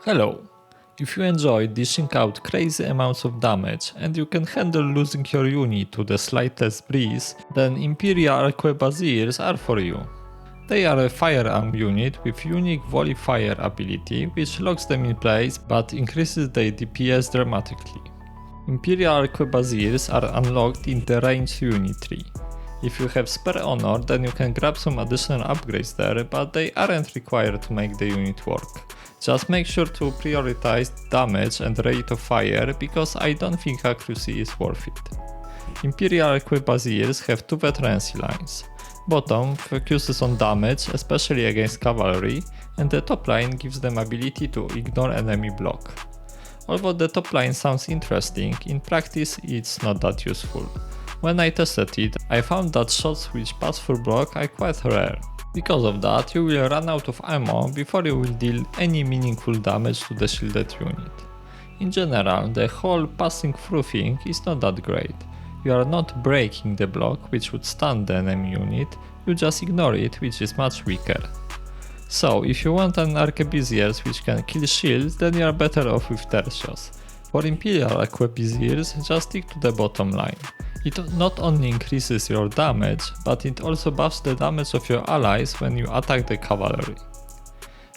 Hello! If you enjoy dishing out crazy amounts of damage and you can handle losing your unit to the slightest breeze, then Imperial Arquebusiers are for you. They are a firearm unit with unique Volley Fire ability which locks them in place but increases their DPS dramatically. Imperial Arquebusiers are unlocked in the ranged unit tree. If you have spare honor, then you can grab some additional upgrades there, but they aren't required to make the unit work. Just make sure to prioritize damage and rate of fire, because I don't think accuracy is worth it. Imperial Arquebusiers have two Veterancy lines. Bottom focuses on damage, especially against cavalry, and the top line gives them ability to ignore enemy block. Although the top line sounds interesting, in practice it's not that useful. When I tested it, I found that shots which pass through block are quite rare. Because of that, you will run out of ammo before you will deal any meaningful damage to the shielded unit. In general, the whole passing through thing is not that great. You are not breaking the block which would stun the enemy unit, you just ignore it, which is much weaker. So if you want an Arquebusiers which can kill shields, then you are better off with Tertios. For Imperial Arquebusiers, just stick to the bottom line. It not only increases your damage, but it also buffs the damage of your allies when you attack the cavalry.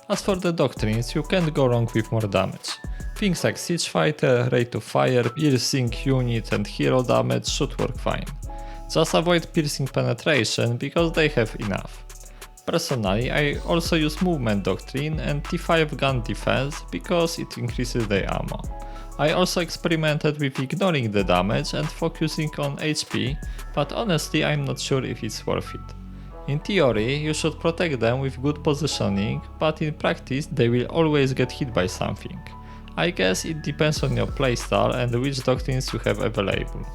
As for the Doctrines, you can't go wrong with more damage. Things like Siege Fighter, Rate of Fire, Piercing Unit and Hero damage should work fine. Just avoid Piercing Penetration because they have enough. Personally, I also use Movement Doctrine and T5 Gun Defense because it increases their ammo. I also experimented with ignoring the damage and focusing on HP, but honestly I'm not sure if it's worth it. In theory, you should protect them with good positioning, but in practice they will always get hit by something. I guess it depends on your playstyle and which doctrines you have available.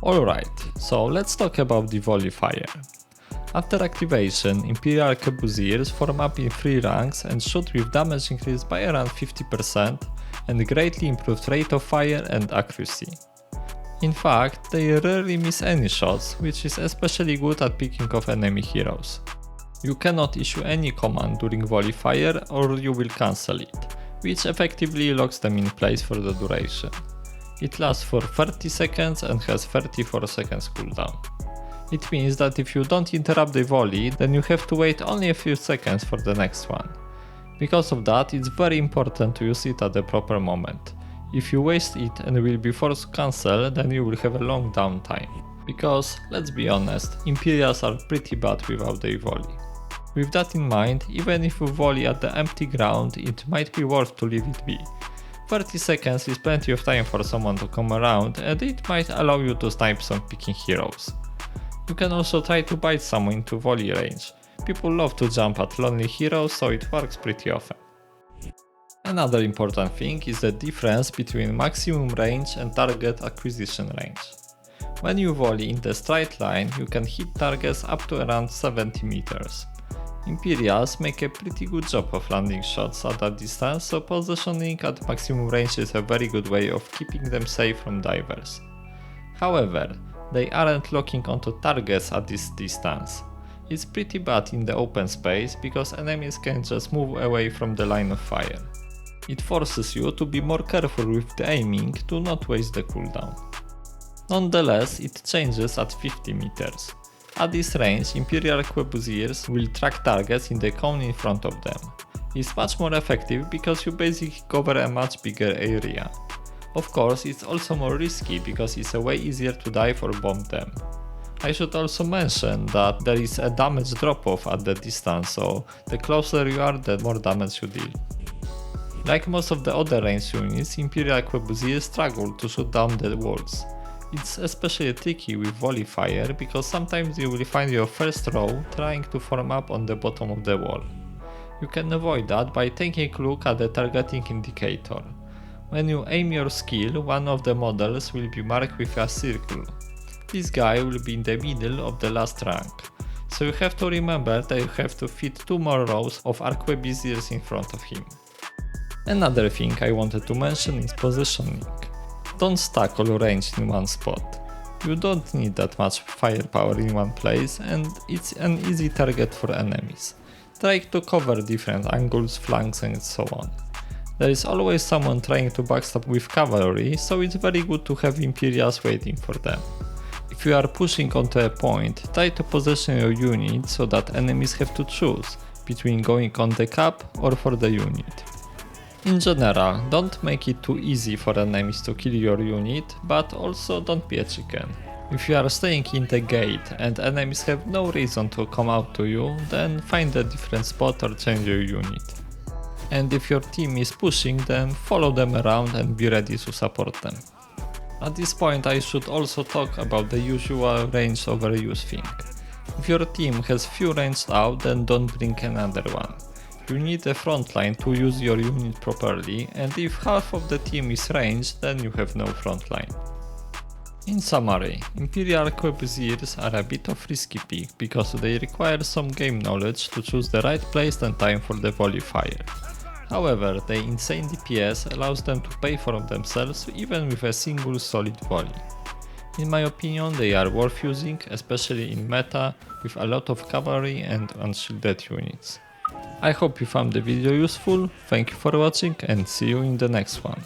Alright, so let's talk about the Volley Fire. After activation, Imperial Arquebusiers form up in 3 ranks and shoot with damage increased by around 50% and greatly improved rate of fire and accuracy. In fact, they rarely miss any shots, which is especially good at picking off enemy heroes. You cannot issue any command during Volley Fire or you will cancel it, which effectively locks them in place for the duration. It lasts for 30 seconds and has 34 seconds cooldown. It means that if you don't interrupt the volley, then you have to wait only a few seconds for the next one. Because of that, it's very important to use it at the proper moment. If you waste it and will be forced to cancel, then you will have a long downtime. Because, let's be honest, Imperials are pretty bad without their volley. With that in mind, even if you volley at the empty ground, it might be worth to leave it be. 30 seconds is plenty of time for someone to come around and it might allow you to snipe some picking heroes. You can also try to bite someone into volley range. People love to jump at lonely heroes, so it works pretty often. Another important thing is the difference between maximum range and target acquisition range. When you volley in the straight line, you can hit targets up to around 70 meters. Imperials make a pretty good job of landing shots at that distance, so positioning at maximum range is a very good way of keeping them safe from divers. However, they aren't locking onto targets at this distance. It's pretty bad in the open space because enemies can just move away from the line of fire. It forces you to be more careful with the aiming to not waste the cooldown. Nonetheless, it changes at 50 meters. At this range, Imperial Arquebusiers will track targets in the cone in front of them. It's much more effective because you basically cover a much bigger area. Of course, it's also more risky because it's way easier to dive or bomb them. I should also mention that there is a damage drop-off at the distance, so the closer you are, the more damage you deal. Like most of the other ranged units, Imperial Arquebusiers struggle to shoot down the walls. It's especially tricky with Volley Fire because sometimes you will find your first row trying to form up on the bottom of the wall. You can avoid that by taking a look at the targeting indicator. When you aim your skill, one of the models will be marked with a circle. This guy will be in the middle of the last rank, so you have to remember that you have to fit 2 more rows of Arquebusiers in front of him. Another thing I wanted to mention is positioning. Don't stack all range in one spot. You don't need that much firepower in one place and it's an easy target for enemies. Try to cover different angles, flanks and so on. There is always someone trying to backstab with cavalry, so it's very good to have Imperials waiting for them. If you are pushing onto a point, try to position your unit so that enemies have to choose between going on the cap or for the unit. In general, don't make it too easy for enemies to kill your unit, but also don't be a chicken. If you are staying in the gate and enemies have no reason to come out to you, then find a different spot or change your unit. And if your team is pushing, then follow them around and be ready to support them. At this point I should also talk about the usual range overuse thing. If your team has few ranged out, then don't bring another one. You need a front line to use your unit properly, and if half of the team is ranged, then you have no front line. In summary, Imperial Arquebusiers are a bit of risky pick because they require some game knowledge to choose the right place and time for the Volley Fire. However, their insane DPS allows them to pay for themselves even with a single solid volley. In my opinion, they are worth using, especially in meta with a lot of cavalry and unshielded units. I hope you found the video useful, thank you for watching and see you in the next one.